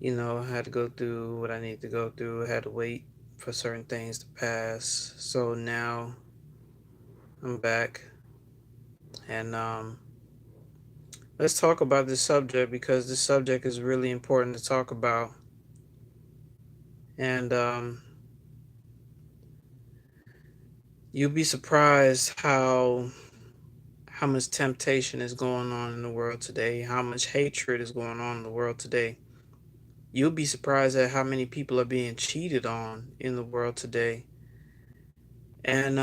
I had to go through what I need to go through. I had to wait for certain things to pass. So now I'm back, and let's talk about this subject because this subject is really important to talk about. And you'll be surprised how much temptation is going on in the world today, how much hatred is going on in the world today. You'll be surprised at how many people are being cheated on in the world today. And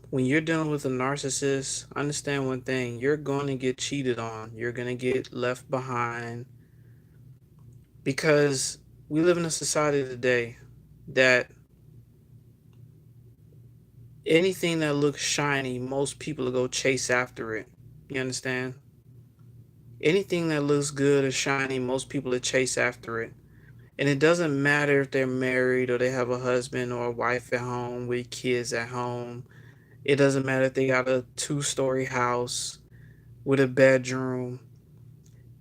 when you're dealing with a narcissist, understand one thing: you're going to get cheated on. You're going to get left behind because we live in a society today that anything that looks shiny, most people will go chase after it. You understand? Anything that looks good or shiny, most people will chase after it. And it doesn't matter if they're married or they have a husband or a wife at home with kids at home. It doesn't matter if they got a two-story house with a bedroom.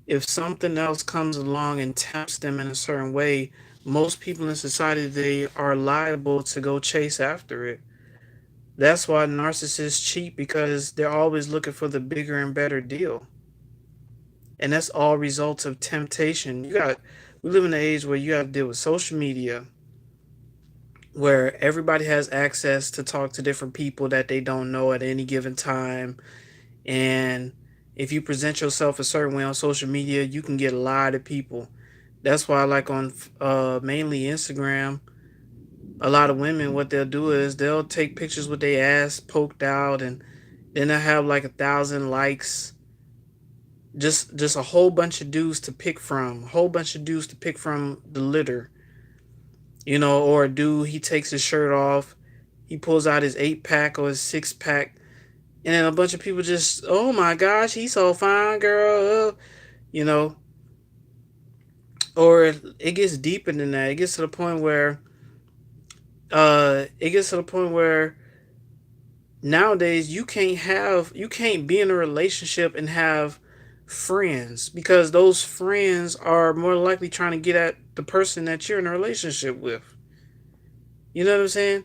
If something else comes along and tempts them in a certain way, most people in society they are liable to go chase after it. That's why narcissists cheat because they're always looking for the bigger and better deal. And that's all results of temptation. We live in an age where you got to deal with social media, where everybody has access to talk to different people that they don't know at any given time. And if you present yourself a certain way on social media, you can get a lot of people. That's why, like on mainly Instagram, a lot of women, what they'll do is they'll take pictures with their ass poked out, and then they'll have like 1,000 likes. Just a whole bunch of dudes to pick from, a whole bunch of dudes to pick from the litter. Or a dude, he takes his shirt off, he pulls out his 8 pack or his 6 pack, and then a bunch of people just, oh my gosh, he's so fine, girl. You know, or it gets deeper than that. It gets to the point where, nowadays you can't be in a relationship and have friends because those friends are more likely trying to get at the person that you're in a relationship with. You know what I'm saying?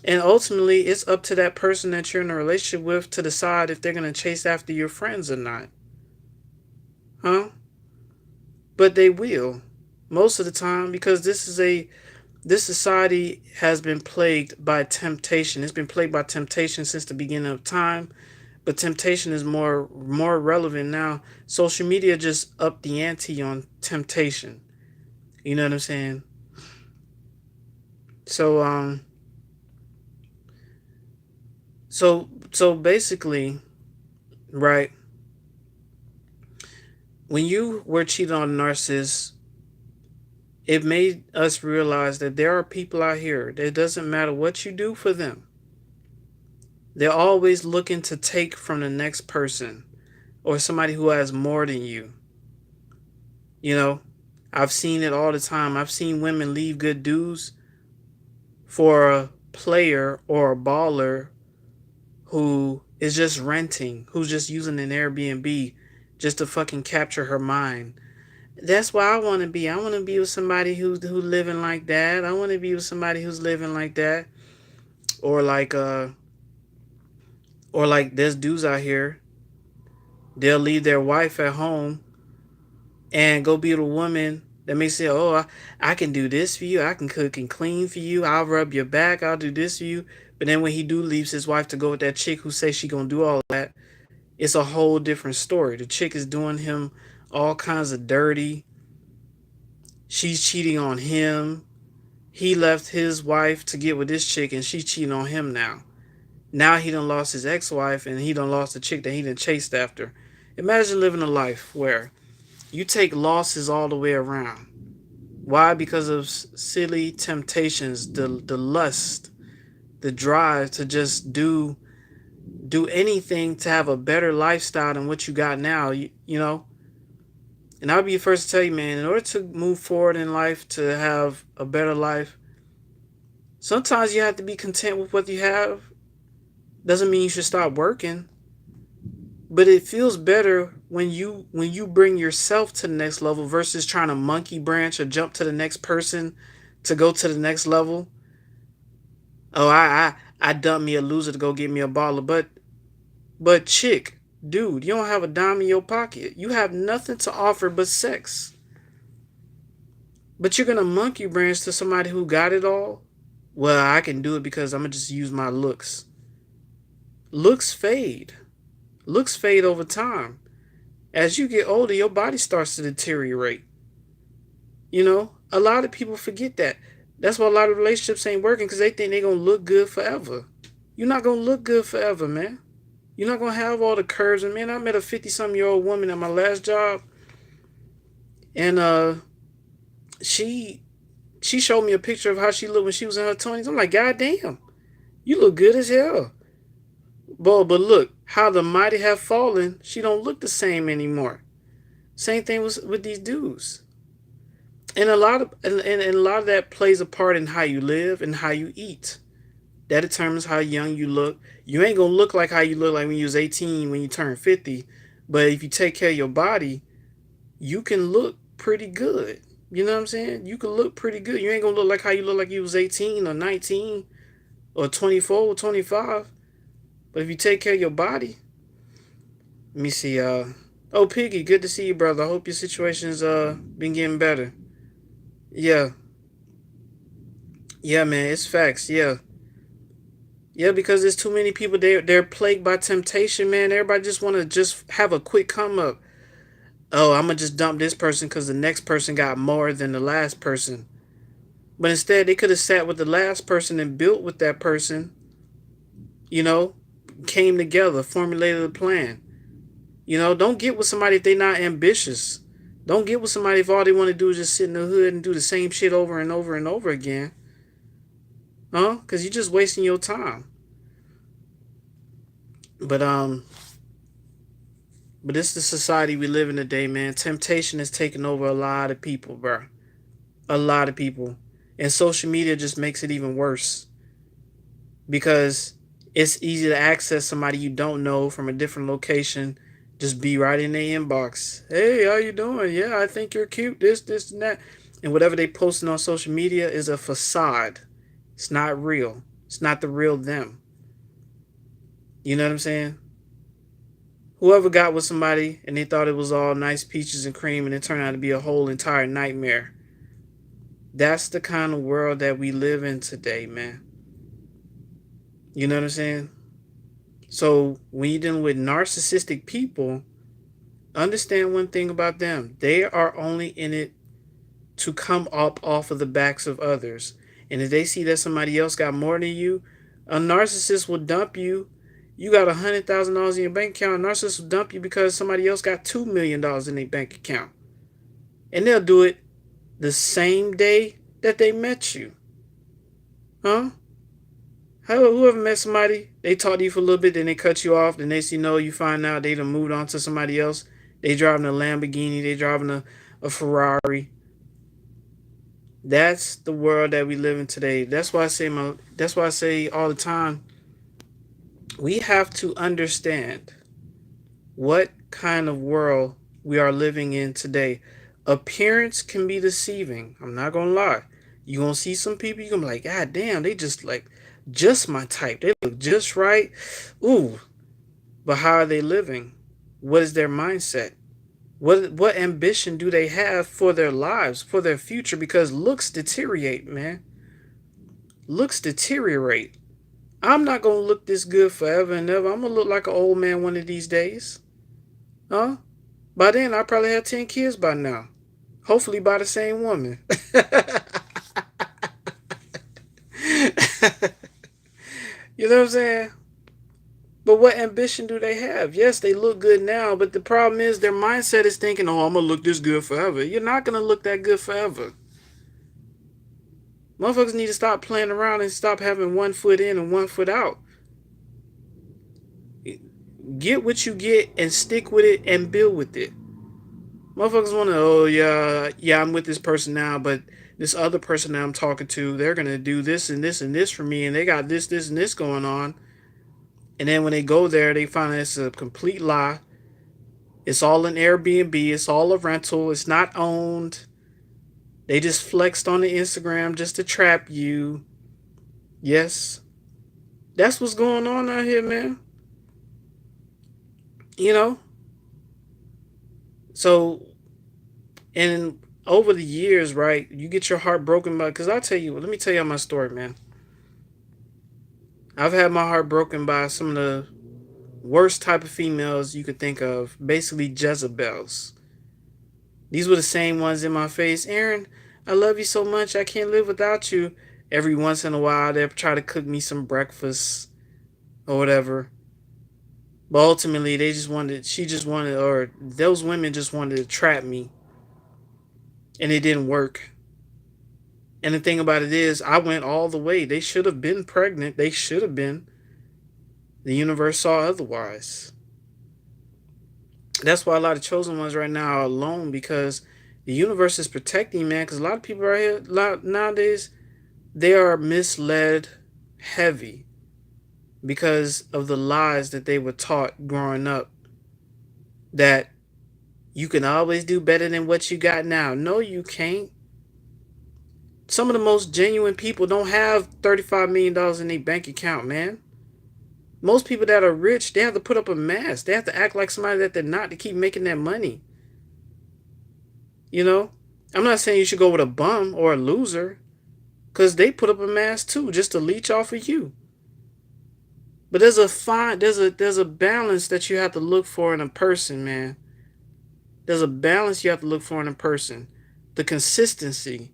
And ultimately, it's up to that person that you're in a relationship with to decide if they're going to chase after your friends or not. Huh? But they will. Most of the time, because this society has been plagued by temptation. It's been plagued by temptation since the beginning of time, but temptation is more relevant now. Social media just upped the ante on temptation. You know what I'm saying? So so basically, right, when you were cheated on a narcissist, it made us realize that there are people out here that it doesn't matter what you do for them. They're always looking to take from the next person or somebody who has more than you. You know, I've seen it all the time. I've seen women leave good dudes for a player or a baller who is just renting, who's just using an Airbnb just to fucking capture her mind. That's why I want to be. I want to be with somebody who living like that. I want to be with somebody who's living like that. Or like there's dudes out here. They'll leave their wife at home and go be with a woman that may say, "Oh, I can do this for you. I can cook and clean for you. I'll rub your back. I'll do this for you." But then when he do leaves his wife to go with that chick who says she gonna do all that, it's a whole different story. The chick is doing him all kinds of dirty. She's cheating on him. He left his wife to get with this chick, and she's cheating on him now. Now he done lost his ex-wife, and he done lost the chick that he done chased after. Imagine living a life where you take losses all the way around. Why? Because of silly temptations, the lust, the drive to just do anything to have a better lifestyle than what you got now. You know. And I'll be the first to tell you, man, in order to move forward in life, to have a better life, sometimes you have to be content with what you have. Doesn't mean you should stop working, But it feels better when you bring yourself to the next level versus trying to monkey branch or jump to the next person to go to the next level. Oh, I dumped me a loser to go get me a baller, but chick, dude, you don't have a dime in your pocket. You have nothing to offer but sex. But you're gonna monkey branch to somebody who got it all. Well, I can do it because I'm gonna just use my looks. Looks fade. Looks fade over time. As you get older, your body starts to deteriorate. A lot of people forget that. That's why a lot of relationships ain't working because they think they're gonna look good forever. You're not gonna look good forever, man. You're not gonna have all the curves. And man, I met a 50-something-year-old woman at my last job, and she she showed me a picture of how she looked when she was in her 20s. I'm like, God damn, you look good as hell. But look, how the mighty have fallen. She don't look the same anymore. Same thing with these dudes. And a lot of that plays a part in how you live and how you eat. That determines how young you look. You ain't gonna look like how you look like when you was 18, when you turn 50. But if you take care of your body, you can look pretty good. You know what I'm saying? You can look pretty good. You ain't gonna look like how you look like you was 18 or 19 or 24 or 25. But if you take care of your body, let me see. Oh, Piggy, good to see you, brother. I hope your situation's been getting better. Yeah, yeah, man, it's facts. Yeah, yeah, because there's too many people. They're plagued by temptation, man. Everybody just want to just have a quick come up. Oh, I'm gonna just dump this person because the next person got more than the last person. But instead, they could have sat with the last person and built with that person. You know, came together, formulated a plan. Don't get with somebody if they're not ambitious. Don't get with somebody if all they want to do is just sit in the hood and do the same shit over and over and over again. Huh? Because you're just wasting your time. But but this is the society we live in today, man. Temptation has taken over a lot of people, bro. A lot of people. And social media just makes it even worse because it's easy to access somebody you don't know from a different location. Just be right in their inbox. Hey, how you doing? Yeah, I think you're cute. This, and that. And whatever they posting on social media is a facade. It's not real. It's not the real them. You know what I'm saying? Whoever got with somebody and they thought it was all nice peaches and cream and it turned out to be a whole entire nightmare. That's the kind of world that we live in today, man. You know what I'm saying? So when you're dealing with narcissistic people, understand one thing about them. They are only in it to come up off of the backs of others. And if they see that somebody else got more than you, a narcissist will dump you. You got $100,000 in your bank account. A narcissist will dump you because somebody else got $2 million in their bank account. And they'll do it the same day that they met you. Huh? Whoever met somebody, they talk to you for a little bit, then they cut you off. The next you know, you find out they done moved on to somebody else. They driving a Lamborghini, they driving a Ferrari. That's the world that we live in today. That's why I say all the time, we have to understand what kind of world we are living in today. Appearance can be deceiving. I'm not gonna lie. You gonna see some people, you gonna be like, God damn, they just my type. They look just right. Ooh. But how are they living? What is their mindset? What ambition do they have for their lives, for their future? Because looks deteriorate, man. Looks deteriorate. I'm not gonna look this good forever and ever. I'm gonna look like an old man one of these days. Huh? By then, I probably have 10 kids by now. Hopefully by the same woman. You know what I'm saying? But what ambition do they have? Yes, they look good now, but the problem is their mindset is thinking, oh, I'm going to look this good forever. You're not going to look that good forever. Motherfuckers need to stop playing around and stop having one foot in and one foot out. Get what you get and stick with it and build with it. Motherfuckers want to, oh, yeah, I'm with this person now, but this other person that I'm talking to, they're going to do this and this and this for me, and they got this and this going on. And then when they go there, they find it's a complete lie. It's all an Airbnb. It's all a rental. It's not owned. They just flexed on the Instagram just to trap you. Yes, that's what's going on out here, man. You know? So, and over the years, right, you get your heart broken by, because I'll tell you, let me tell you my story, man. I've had my heart broken by some of the worst type of females you could think of, basically Jezebels. These were the same ones in my face. Aaron, I love you so much. I can't live without you. Every once in a while, they'll try to cook me some breakfast or whatever. But ultimately, she just wanted, or those women just wanted to trap me. And it didn't work. And the thing about it is, I went all the way. They should have been pregnant. They should have been. The universe saw otherwise. That's why a lot of chosen ones right now are alone, because the universe is protecting, man. Because a lot of people right here nowadays, they are misled heavy because of the lies that they were taught growing up, that you can always do better than what you got now. No, you can't. Some of the most genuine people don't have $35 million in their bank account, man. Most people that are rich, they have to put up a mask. They have to act like somebody that they're not to keep making that money. You know? I'm not saying you should go with a bum or a loser, because they put up a mask too, just to leech off of you. But there's a balance that you have to look for in a person, man. There's a balance you have to look for in a person. The consistency,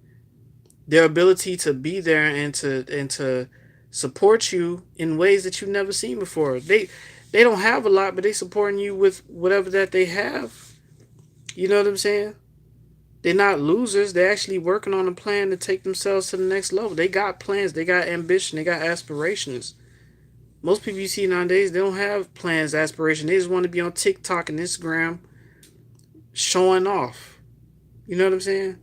their ability to be there and to support you in ways that you've never seen before. They don't have a lot, but they supporting you with whatever that they have. You know what I'm saying? They're not losers. They're actually working on a plan to take themselves to the next level. They got plans. They got ambition. They got aspirations. Most people you see nowadays, they don't have plans, aspirations. They just want to be on TikTok and Instagram showing off. You know what I'm saying?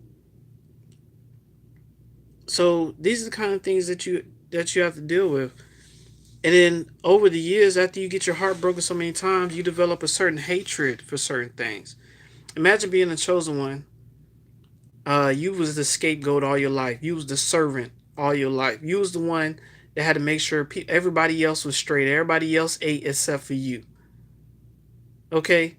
So these are the kind of things that you have to deal with. And then over the years, after you get your heart broken so many times, you develop a certain hatred for certain things. Imagine being a chosen one. You was the scapegoat all your life. You was the servant all your life. You was the one that had to make sure everybody else was straight. Everybody else ate except for you. Okay?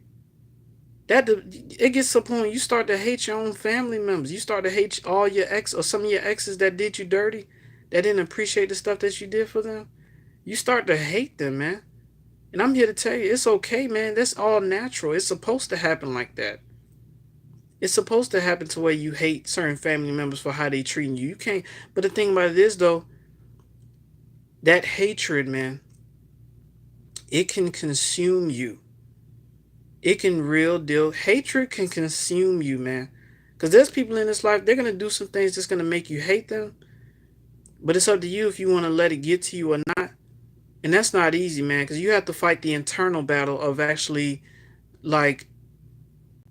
It gets to the point you start to hate your own family members. You start to hate all your ex or some of your exes that did you dirty, that didn't appreciate the stuff that you did for them. You start to hate them, man. And I'm here to tell you, it's okay, man. That's all natural. It's supposed to happen like that. It's supposed to happen to where you hate certain family members for how they treating you. You can't. But the thing about it is, though, that hatred, man, it can consume you. It can real deal. Hatred can consume you, man. Because there's people in this life, they're going to do some things that's going to make you hate them. But it's up to you if you want to let it get to you or not. And that's not easy, man, because you have to fight the internal battle of actually, like,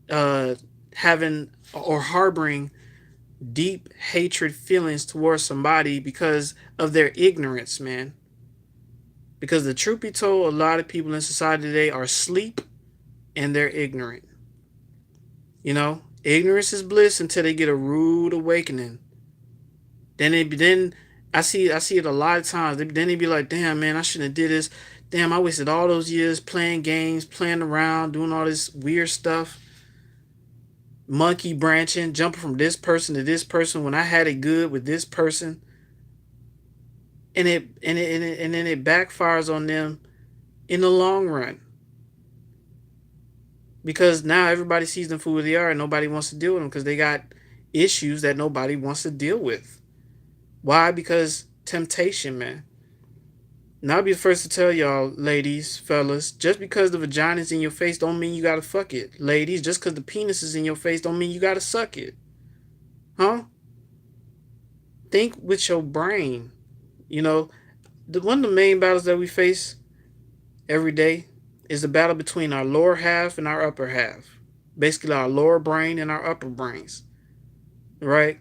having or harboring deep hatred feelings towards somebody because of their ignorance, man. Because the truth be told, a lot of people in society today are asleep and they're ignorant. You know, ignorance is bliss until they get a rude awakening. Then I see it a lot of times. Then they be like, damn, man, I shouldn't have did this. Damn, I wasted all those years playing games, playing around, doing all this weird stuff. Monkey branching, jumping from this person to this person when I had it good with this person. And then it backfires on them in the long run. Because now everybody sees them for who they are and nobody wants to deal with them because they got issues that nobody wants to deal with. Why? Because temptation, man. Now I'll be the first to tell y'all, ladies, fellas, just because the vagina's in your face don't mean you gotta fuck it. Ladies, just because the penis is in your face don't mean you gotta suck it. Huh? Think with your brain. You know, one of the main battles that we face every day is the battle between our lower half and our upper half. Basically, our lower brain and our upper brains. Right?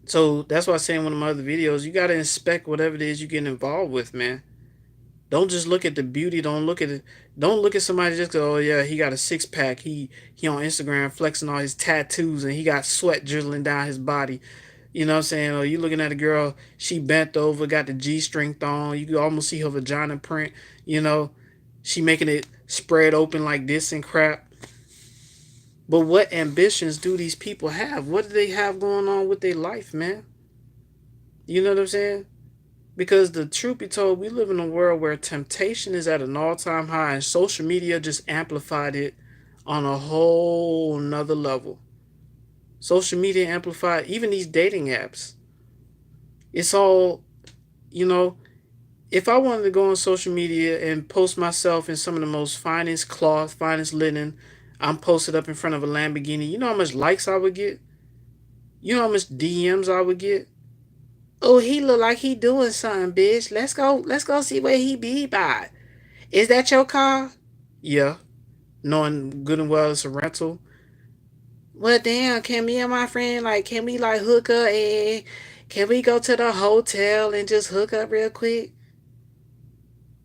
So that's why I say in one of my other videos, you got to inspect whatever it is you get involved with, man. Don't just look at the beauty. Don't look at it. Don't look at somebody just go, oh yeah, he got a 6 pack. He on Instagram flexing all his tattoos and he got sweat drizzling down his body. You know what I'm saying? Or you looking at a girl, she bent over, got the G string on. You can almost see her vagina print. You know, she making it spread open like this and crap. But what ambitions do these people have? What do they have going on with their life, man? You know what I'm saying? Because the truth be told, we live in a world where temptation is at an all-time high, and social media just amplified it on a whole nother level. Social media amplified even these dating apps. It's all, you know, if I wanted to go on social media and post myself in some of the most finest cloth, finest linen, I'm posted up in front of a Lamborghini. You know how much likes I would get? You know how much DMs I would get? Oh, he look like he doing something, bitch. Let's go see where he be by. Is that your car? Yeah. Knowing good and well it's a rental. Well damn, can me and my friend can we hook up and can we go to the hotel and just hook up real quick?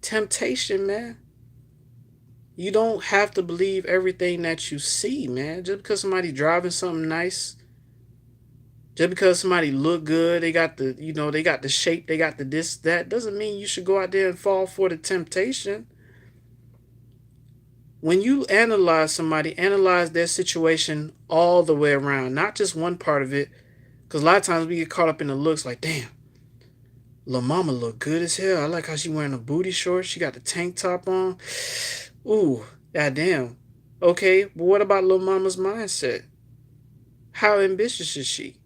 Temptation, man. You don't have to believe everything that you see, man. Just because somebody driving something nice, just because somebody look good, they got the they got the shape, they got the this, that doesn't mean you should go out there and fall for the temptation. When you analyze somebody, analyze their situation all the way around, not just one part of it. Because a lot of times we get caught up in the looks like, damn, little mama look good as hell. I like how she wearing a booty shorts. She got the tank top on. Ooh, goddamn. Okay, but what about little mama's mindset? How ambitious is she?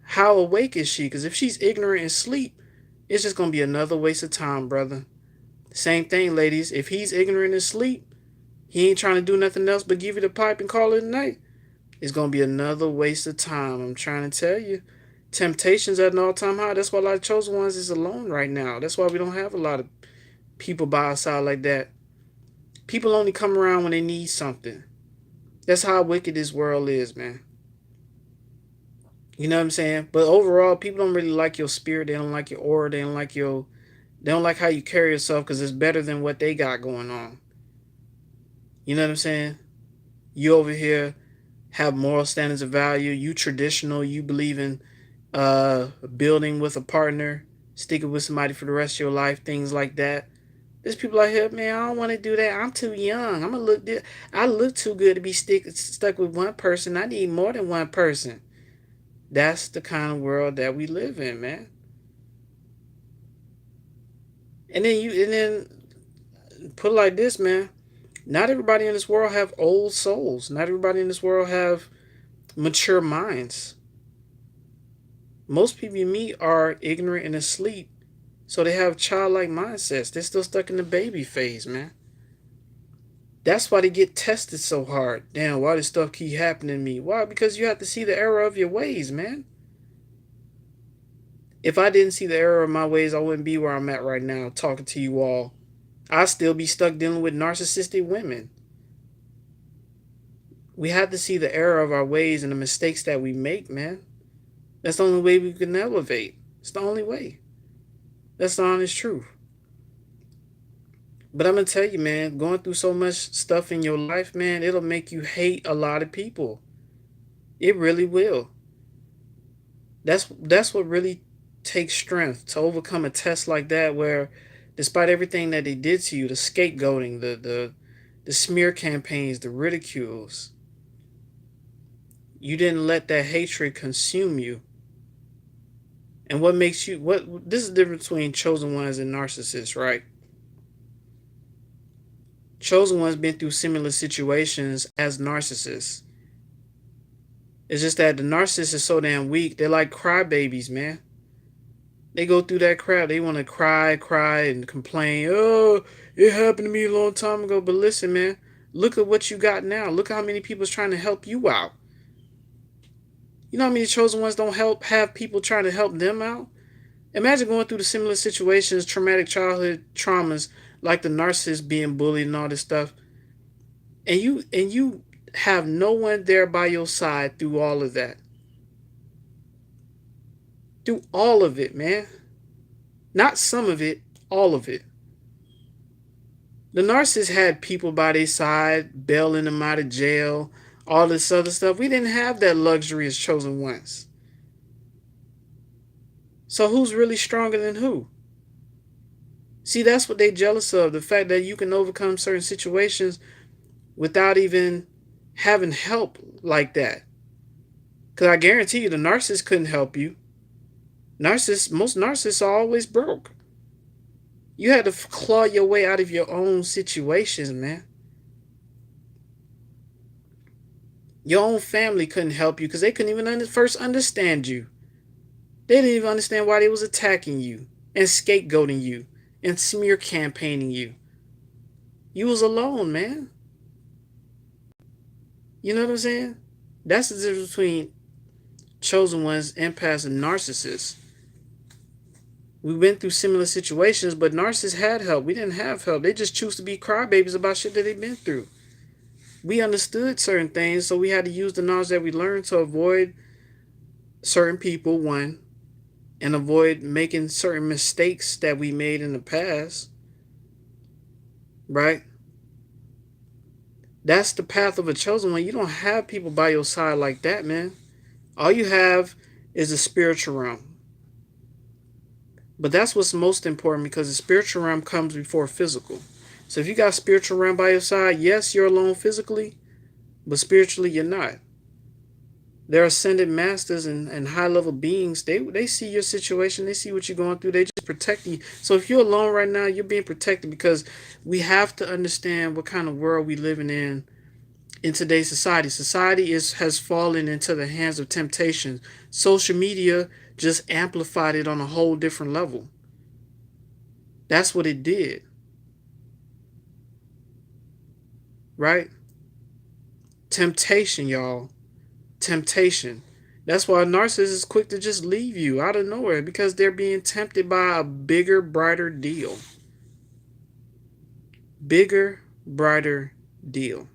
How awake is she? Because if she's ignorant and sleep, it's just going to be another waste of time, brother. Same thing, ladies. If he's ignorant and sleep, he ain't trying to do nothing else but give you the pipe and call it a night. It's going to be another waste of time. I'm trying to tell you. Temptation's at an all-time high. That's why a lot of chosen ones is alone right now. That's why we don't have a lot of people by our side like that. People only come around when they need something. That's how wicked this world is, man. You know what I'm saying? But overall, people don't really like your spirit. They don't like your aura. They don't like how you carry yourself because it's better than what they got going on. You know what I'm saying? You over here have moral standards of value. You traditional. You believe in building with a partner, sticking with somebody for the rest of your life, things like that. There's people out here, man. I don't want to do that. I'm too young. I look too good to be stuck with one person. I need more than one person. That's the kind of world that we live in, man. And then put it like this, man. Not everybody in this world have old souls. Not everybody in this world have mature minds. Most people you meet are ignorant and asleep, so they have childlike mindsets. They're still stuck in the baby phase, man. That's why they get tested so hard. Damn, why does stuff keep happening to me? Why? Because you have to see the error of your ways, man. If I didn't see the error of my ways, I wouldn't be where I'm at right now talking to you all. I'd still be stuck dealing with narcissistic women. We have to see the error of our ways and the mistakes that we make, man. That's the only way we can elevate. It's the only way. That's the honest truth. But I'm gonna tell you, man, going through so much stuff in your life, man, it'll make you hate a lot of people. It really will. That's what really takes strength to overcome a test like that where despite everything that they did to you, the scapegoating, the smear campaigns, the ridicules, you didn't let that hatred consume you. And what makes you what this is the difference between chosen ones and narcissists, right? Chosen ones been through similar situations as narcissists. It's just that the narcissist is so damn weak. They're like crybabies, man. They go through that crap. They want to cry, and complain. Oh, it happened to me a long time ago. But listen, man, look at what you got now. Look how many people's trying to help you out. You know how many chosen ones don't have people trying to help them out? Imagine going through the similar situations, traumatic childhood traumas, like the narcissist being bullied and all this stuff, and you have no one there by your side through all of that. Through all of it, man. Not some of it, all of it. The narcissist had people by their side, bailing them out of jail, all this other stuff. We didn't have that luxury as chosen ones. So who's really stronger than who? See, that's what they jealous of. The fact that you can overcome certain situations without even having help like that. Because I guarantee you the narcissist couldn't help you. Most narcissists are always broke. You had to claw your way out of your own situations, man. Your own family couldn't help you because they couldn't even first understand you. They didn't even understand why they was attacking you and scapegoating you and smear campaigning you. You was alone, man. You know what I'm saying? That's the difference between chosen ones, empaths, and narcissists. We went through similar situations, but narcissists had help. We didn't have help. They just choose to be crybabies about shit that they've been through. We understood certain things, so we had to use the knowledge that we learned to avoid certain people, one, and avoid making certain mistakes that we made in the past, right? That's the path of a chosen one. You don't have people by your side like that, man. All you have is the spiritual realm. But that's what's most important because the spiritual realm comes before physical. So if you got spiritual realm by your side, yes, you're alone physically, but spiritually you're not. They're ascended masters and high level beings. They see your situation. They see what you're going through. They just protect you. So if you're alone right now, you're being protected because we have to understand what kind of world we living in today's society. Society has fallen into the hands of temptation. Social media just amplified it on a whole different level. That's what it did. Right? Temptation, y'all. Temptation. That's why a narcissist is quick to just leave you out of nowhere because they're being tempted by a bigger, brighter deal. Bigger, brighter deal.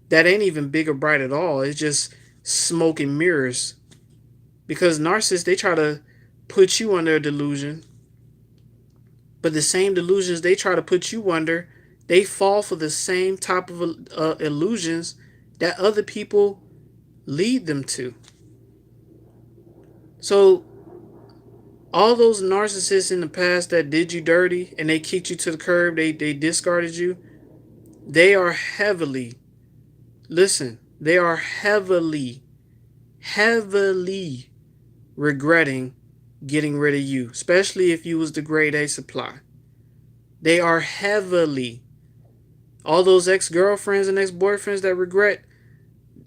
That ain't even big or bright at all. It's just smoke and mirrors. Because narcissists, they try to put you under a delusion, but the same delusions they try to put you under, they fall for the same type of illusions that other people lead them to. So all those narcissists in the past that did you dirty and they kicked you to the curb, they discarded you, they are heavily, listen, they are heavily regretting getting rid of you, especially if you was the grade A supply. They are heavily, all those ex-girlfriends and ex-boyfriends that regret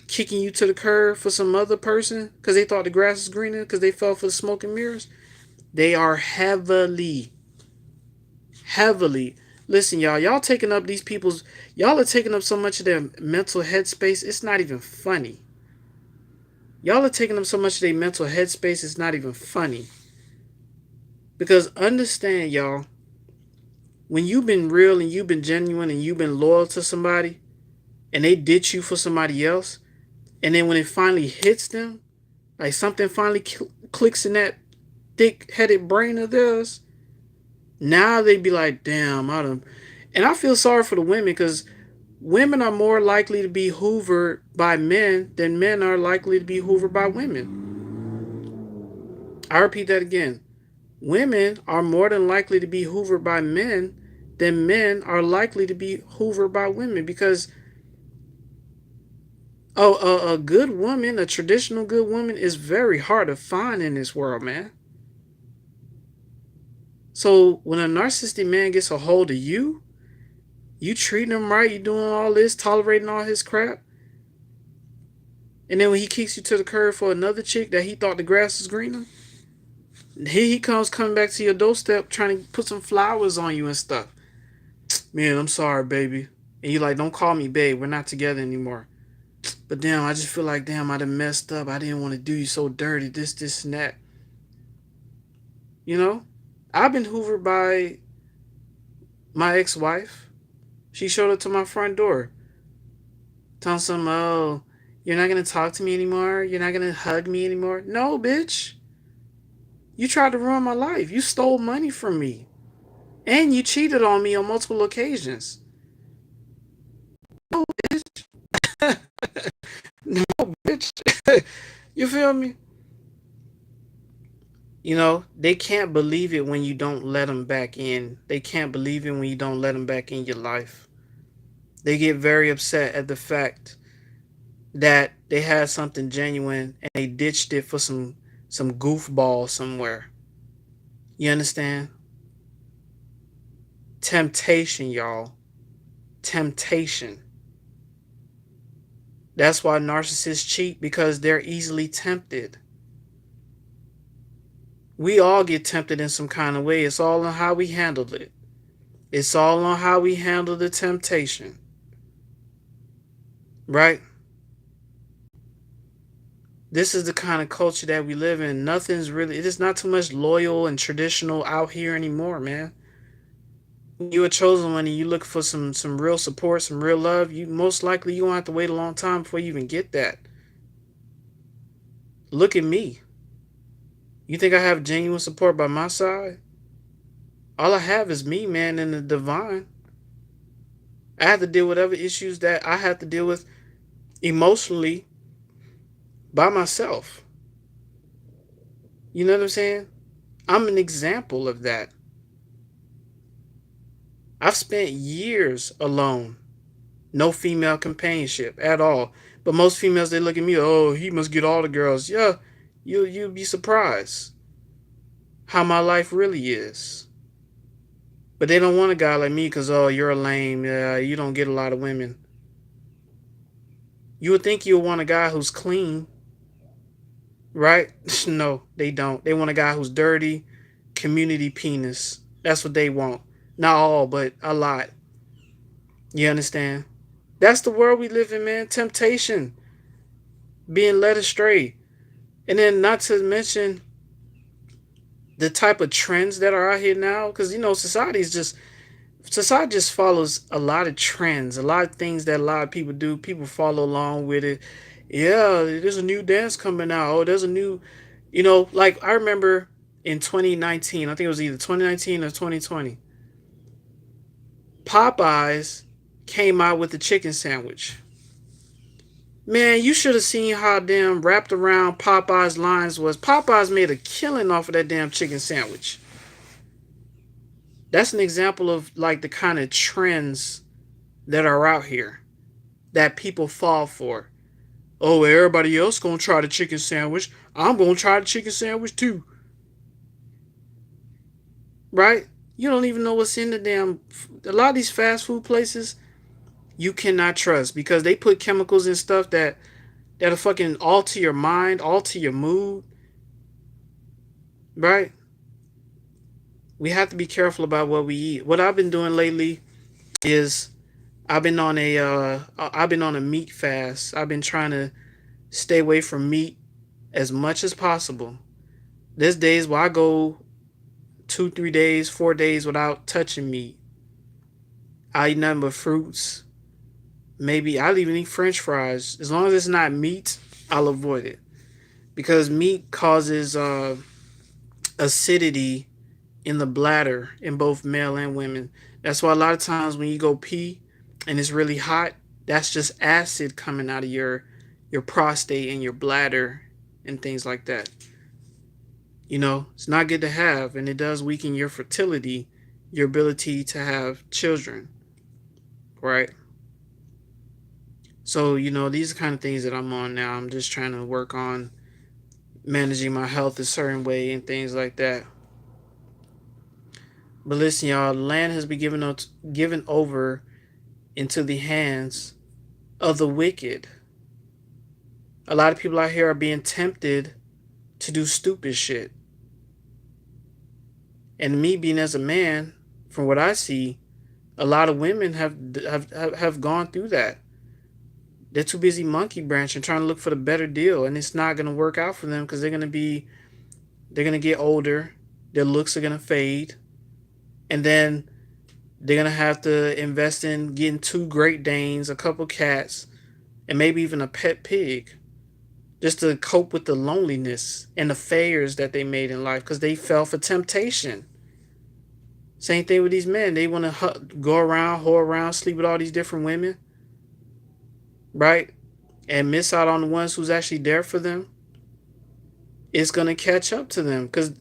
kicking you to the curb for some other person because they thought the grass was greener because they fell for the smoke and mirrors, they are heavily. Listen, y'all taking up these people's, y'all are taking up so much of their mental headspace, it's not even funny. Y'all are taking up so much of their mental headspace, it's not even funny. Because understand, y'all, when you've been real and you've been genuine and you've been loyal to somebody and they ditch you for somebody else, and then when it finally hits them, like something finally clicks in that thick-headed brain of theirs, now they be like, damn, I done. And I feel sorry for the women because women are more likely to be hoovered by men than men are likely to be hoovered by women. I repeat that again. Women are more than likely to be hoovered by men than men are likely to be hoovered by women because a good woman, a traditional good woman, is very hard to find in this world, man. So when a narcissistic man gets a hold of you, you treating him right, you doing all this, tolerating all his crap, and then when he kicks you to the curb for another chick that he thought the grass was greener, here he comes coming back to your doorstep trying to put some flowers on you and stuff. Man, I'm sorry, baby. And you like, don't call me babe. We're not together anymore. But damn, I just feel like, damn, I done messed up. I didn't want to do you so dirty. This, and that. You know? I've been hoovered by my ex-wife. She showed up to my front door. Telling some, oh, you're not going to talk to me anymore? You're not going to hug me anymore? No, bitch. You tried to ruin my life. You stole money from me. And you cheated on me on multiple occasions. No, bitch. No, bitch. You feel me? You know, they can't believe it when you don't let them back in. They can't believe it when you don't let them back in your life. They get very upset at the fact that they had something genuine and they ditched it for some goofball somewhere. You understand? Temptation, y'all. Temptation. That's why narcissists cheat, because they're easily tempted. We all get tempted in some kind of way. It's all on how we handled it. It's all on how we handle the temptation. Right? This is the kind of culture that we live in. Nothing's really, it is not too much loyal and traditional out here anymore, man. When you a chosen one and you look for some real support, some real love, you most likely you won't have to wait a long time before you even get that. Look at me. You think I have genuine support by my side? All I have is me, man, and the divine. I have to deal with whatever issues that I have to deal with emotionally by myself. You know what I'm saying? I'm an example of that. I've spent years alone. No female companionship at all. But most females, they look at me, oh, he must get all the girls. Yeah, you'd be surprised how my life really is. But they don't want a guy like me because, oh, you're a lame. You don't get a lot of women. You would think you'll want a guy who's clean, right? No, they don't. They want a guy who's dirty, community penis. That's what they want. Not all, but a lot. You understand? That's the world we live in, man. Temptation, being led astray. And then, not to mention the type of trends that are out here now, because, society just follows a lot of trends, a lot of things that a lot of people do. People follow along with it. Yeah, there's a new dance coming out. Oh, there's a new, like I remember in 2019, I think it was either 2019 or 2020, Popeyes came out with the chicken sandwich. Man, you should have seen how damn wrapped around Popeyes lines was. Popeyes made a killing off of that damn chicken sandwich. That's an example of like the kind of trends that are out here that people fall for. Oh, everybody else gonna try the chicken sandwich. I'm gonna try the chicken sandwich too. Right? You don't even know what's in the damn. A lot of these fast food places you cannot trust because they put chemicals and stuff that'll fucking alter your mind, alter your mood. Right? We have to be careful about what we eat. What I've been doing lately is I've been on a meat fast. I've been trying to stay away from meat as much as possible. There's days where I go 2, 3 days, 4 days without touching meat. I eat nothing but fruits. Maybe I'll even eat French fries. As long as it's not meat, I'll avoid it because meat causes acidity in the bladder in both male and women. That's why a lot of times when you go pee and it's really hot, that's just acid coming out of your prostate and your bladder and things like that. It's not good to have, and it does weaken your fertility, your ability to have children, right? So, these are kind of things that I'm on now. I'm just trying to work on managing my health a certain way and things like that. But listen, y'all, land has been given over into the hands of the wicked. A lot of people out here are being tempted to do stupid shit. And me being as a man, from what I see, a lot of women have gone through that. They're too busy monkey branching, trying to look for the better deal, and it's not gonna work out for them because they're gonna get older, their looks are gonna fade, and then they're gonna have to invest in getting 2 Great Danes, a couple cats, and maybe even a pet pig, just to cope with the loneliness and the failures that they made in life because they fell for temptation. Same thing with these men. They want to go around, whore around, sleep with all these different women, right? And miss out on the ones who's actually there for them. It's going to catch up to them, because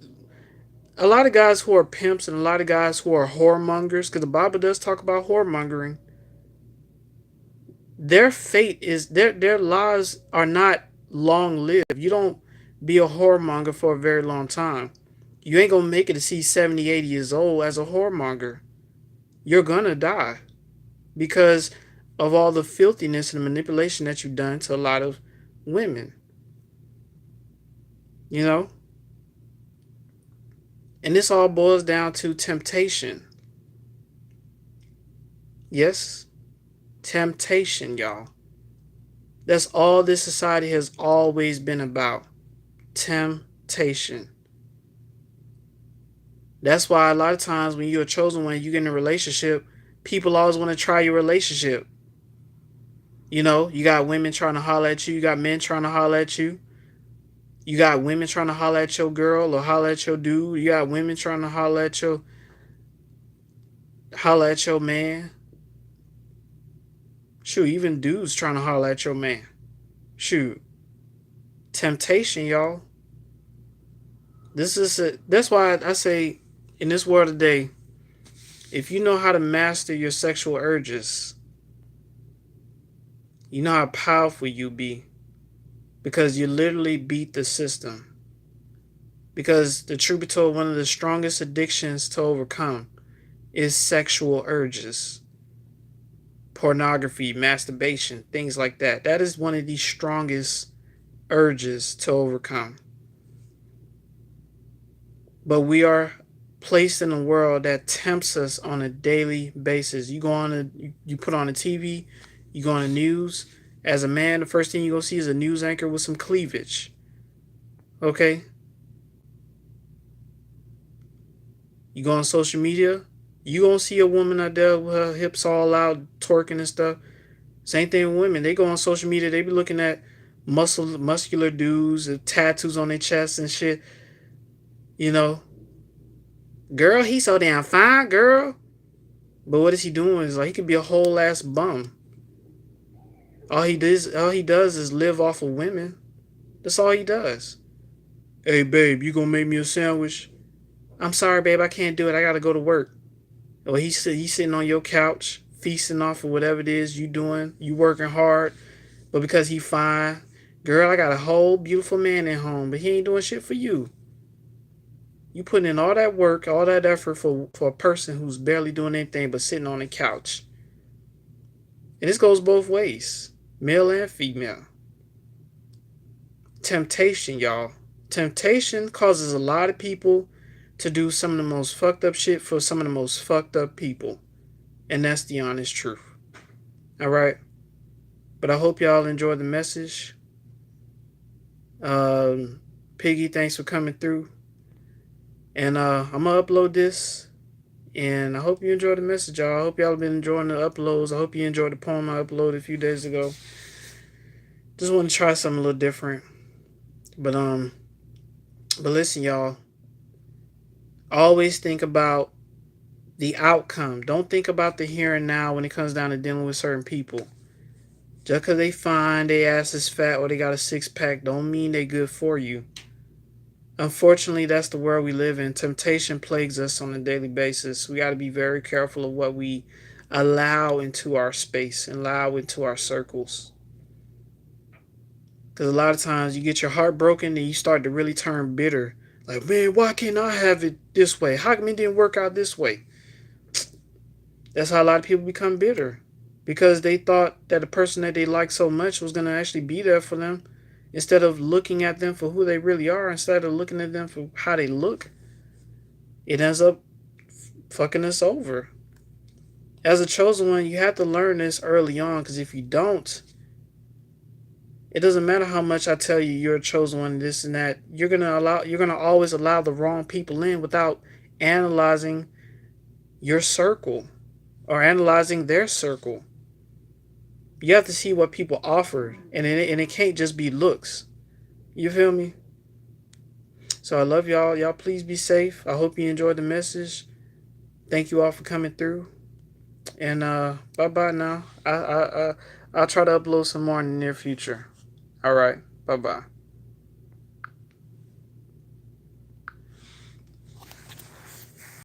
a lot of guys who are pimps and a lot of guys who are whoremongers, because the Bible does talk about whoremongering, their fate is their lives are not long lived. You don't be a whoremonger for a very long time. You ain't gonna make it to see 70, 80 years old as a whoremonger. You're gonna die because of all the filthiness and the manipulation that you've done to a lot of women. You know? And this all boils down to temptation. Yes? Temptation, y'all. That's all this society has always been about. Temptation. That's why a lot of times when you're a chosen one, you get in a relationship, people always want to try your relationship. You know, you got women trying to holler at you, you got men trying to holler at you. You got women trying to holler at your girl or holler at your dude. You got women trying to holler at your man. Shoot, even dudes trying to holler at your man. Shoot. Temptation, y'all. That's why I say in this world today, if you know how to master your sexual urges, you know how powerful you be, because you literally beat the system. Because the truth be told, one of the strongest addictions to overcome is sexual urges. Pornography, masturbation, things like that. That is one of the strongest urges to overcome. But we are placed in a world that tempts us on a daily basis. You go on you put on the TV, you go on the news. As a man, the first thing you're going to see is a news anchor with some cleavage. Okay? You go on social media, you going to see a woman out there with her hips all out, twerking and stuff. Same thing with women. They go on social media, they be looking at muscular dudes with tattoos on their chests and shit. You know, girl, he's so damn fine, girl. But what is he doing? Is like he could be a whole ass bum. All he does is live off of women. That's all he does. Hey babe, you gonna make me a sandwich? I'm sorry, babe, I can't do it. I gotta go to work. Or he's sitting on your couch, feasting off of whatever it is you doing. You working hard, but because he fine, girl, I got a whole beautiful man at home, but he ain't doing shit for you. You putting in all that work, all that effort for a person who's barely doing anything but sitting on the couch. And this goes both ways, male and female. Temptation, y'all. Temptation causes a lot of people to do some of the most fucked up shit for some of the most fucked up people. And that's the honest truth. Alright? But I hope y'all enjoyed the message. Piggy, thanks for coming through. And I'm going to upload this. And I hope you enjoyed the message, y'all. I hope y'all have been enjoying the uploads. I hope you enjoyed the poem I uploaded a few days ago. Just want to try something a little different. But listen, y'all. Always think about the outcome. Don't think about the here and now when it comes down to dealing with certain people. Just because they find their ass is fat or they got a six-pack don't mean they good for you. Unfortunately, that's the world we live in. Temptation plagues us on a daily basis. We got to be very careful of what we allow into our space and allow into our circles. Because a lot of times you get your heart broken and you start to really turn bitter. Like, man, why can't I have it this way? How come it didn't work out this way? That's how a lot of people become bitter. Because they thought that the person that they liked so much was going to actually be there for them. Instead of looking at them for who they really are, instead of looking at them for how they look, it ends up fucking us over. As a chosen one, you have to learn this early on, because if you don't, it doesn't matter how much I tell you you're a chosen one, this and that. You're gonna always allow the wrong people in without analyzing your circle or analyzing their circle. You have to see what people offer, and it can't just be looks. You feel me? So I love y'all. Y'all please be safe. I hope you enjoyed the message. Thank you all for coming through. And bye bye now. I'll try to upload some more in the near future. All right. Bye bye.